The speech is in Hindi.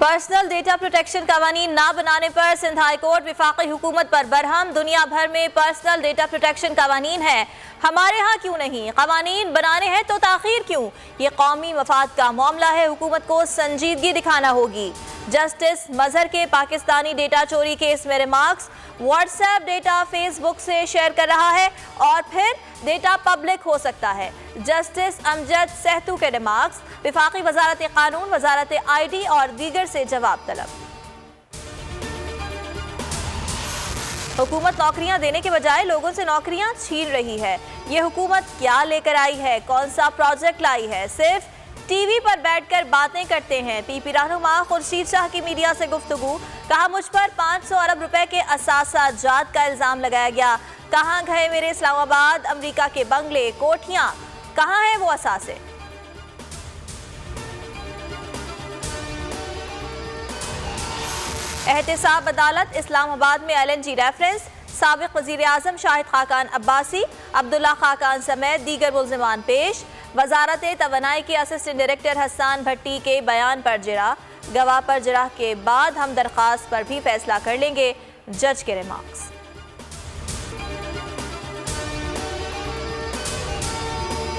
पर्सनल डेटा प्रोटेक्शन कवानीन ना बनाने पर सिंध हाई कोर्ट विफाकी हुकूमत पर बरहम। दुनिया भर में पर्सनल डेटा प्रोटेक्शन कवानीन है, हमारे यहाँ क्यों नहीं? कवानीन बनाने हैं तो ताखीर क्यों? ये कौमी मफाद का मामला है, हुकूमत को संजीदगी दिखाना होगी। जस्टिस मजहर के पाकिस्तानी डेटा चोरी केस में रिमार्क्स, व्हाट्सएप डेटा फेसबुक से शेयर कर रहा है और फिर डेटा पब्लिक हो सकता है। जस्टिस अमजद सहतू के रिमार्क्स, विफाकी वजारत कानून, वजारत ID और दीगर से जवाब तलब। हुकूमत नौकरियां देने के बजाय लोगों से नौकरियां छीन रही है। ये हुकूमत क्या लेकर आई है? कौन सा प्रोजेक्ट लाई है? सिर्फ टीवी पर बैठकर बातें करते हैं। PP रहनुमा खुर्शीद शाह की मीडिया से गुफ्तगू, कहा मुझ पर 500 अरब रुपए के असासा जात का इल्जाम लगाया गया। कहाँ गए मेरे इस्लामाबाद अमेरिका के बंगले, कोठियां, कहाँ है वो असासे? एहतिसाब अदालत इस्लामाबाद में LNG रेफरेंस, साबिक वजीर आजम शाहिद खाकान अब्बासी, अब्दुल्ला खाकान समेत दीगर मुल्जिमान पेश। वजारत तवानाई के असिस्टेंट डायरेक्टर हसन भट्टी के बयान पर जिरा, गवाह पर जिरा के बाद हम दरख्वास्त पर भी फैसला कर लेंगे, जज के रिमार्क्स।